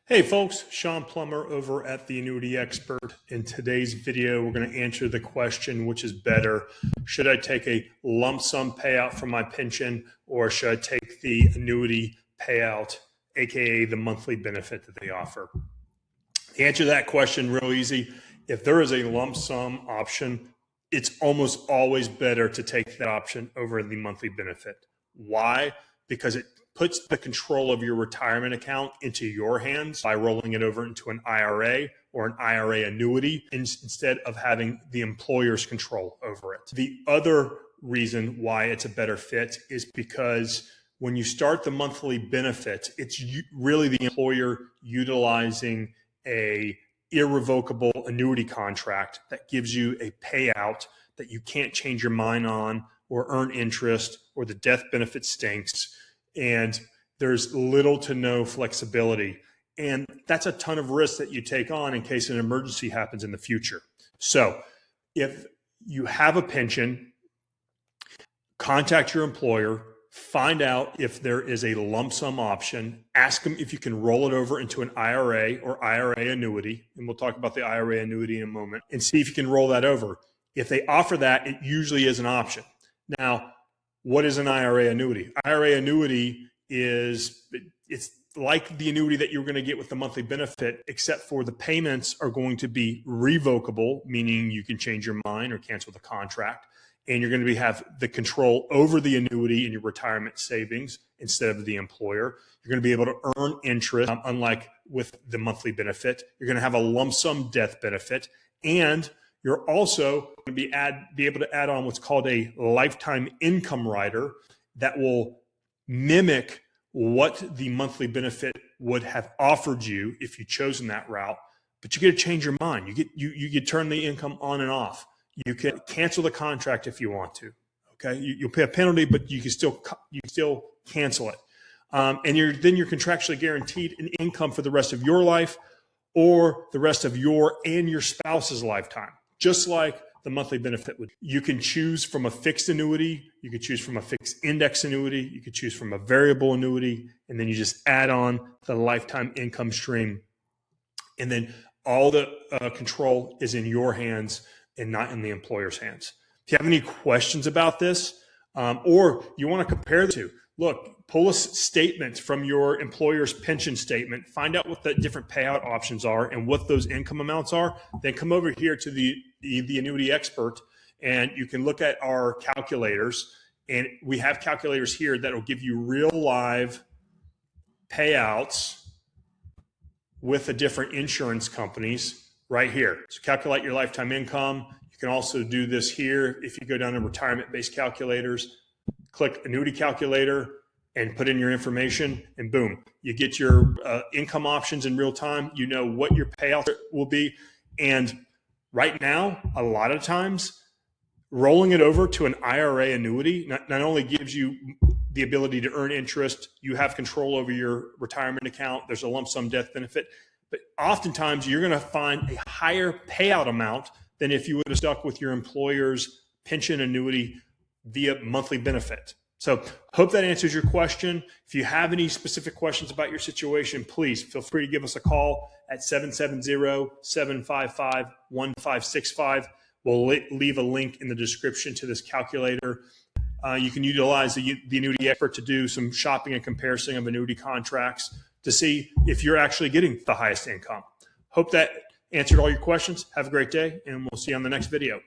Hey folks, Shawn Plummer over at the Annuity Expert. In today's video, we're going to answer the question, which is better? Should I take a lump sum payout from my pension, or should I take the annuity payout, aka the monthly benefit that they offer? The answer to that question, real easy. If there is a lump sum option, it's almost always better to take that option over the monthly benefit. Why? Because it puts the control of your retirement account into your hands by rolling it over into an IRA or an IRA annuity instead of having the employer's control over it. The other reason why it's a better fit is because when you start the monthly benefit, it's really the employer utilizing a irrevocable annuity contract that gives you a payout that you can't change your mind on or earn interest, or the death benefit stinks. And there's little to no flexibility. And that's a ton of risk that you take on in case an emergency happens in the future. So if you have a pension, contact your employer, find out if there is a lump sum option, ask them if you can roll it over into an IRA or IRA annuity, and we'll talk about the IRA annuity in a moment, and see if you can roll that over. If they offer that, it usually is an option. Now, what is an IRA annuity? IRA annuity it's like the annuity that you're going to get with the monthly benefit, except for the payments are going to be revocable, meaning you can change your mind or cancel the contract, and you're going to have the control over the annuity in your retirement savings instead of the employer. You're going to be able to earn interest, unlike with the monthly benefit. You're going to have a lump sum death benefit, and you're also going to be able to add on what's called a lifetime income rider that will mimic what the monthly benefit would have offered you if you chosen that route. But you get to change your mind. You get turn the income on and off. You can cancel the contract if you want to. Okay, you'll pay a penalty, but you can still cancel it. And you're contractually guaranteed an income for the rest of your life, or the rest of your and your spouse's lifetime. Just like the monthly benefit would. You can choose from a fixed annuity, you could choose from a fixed index annuity, you could choose from a variable annuity, and then you just add on the lifetime income stream. And then all the control is in your hands and not in the employer's hands. If you have any questions about this, or you want to compare the two, look, pull a statement from your employer's pension statement, find out what the different payout options are and what those income amounts are, then come over here to the Annuity Expert, and you can look at our calculators. And we have calculators here that will give you real live payouts with the different insurance companies right here. So calculate your lifetime income. You can also do this here. If you go down to retirement-based calculators, click annuity calculator and put in your information, and boom, you get your income options in real time. You know what your payout will be. And right now, a lot of times, rolling it over to an IRA annuity not only gives you the ability to earn interest, you have control over your retirement account, there's a lump sum death benefit, but oftentimes you're going to find a higher payout amount than if you would have stuck with your employer's pension annuity via monthly benefit. So hope that answers your question. If you have any specific questions about your situation, please feel free to give us a call at 770-755-1565. We'll leave a link in the description to this calculator. You can utilize the Annuity Expert to do some shopping and comparison of annuity contracts to see if you're actually getting the highest income. Hope that answered all your questions. Have a great day, and we'll see you on the next video.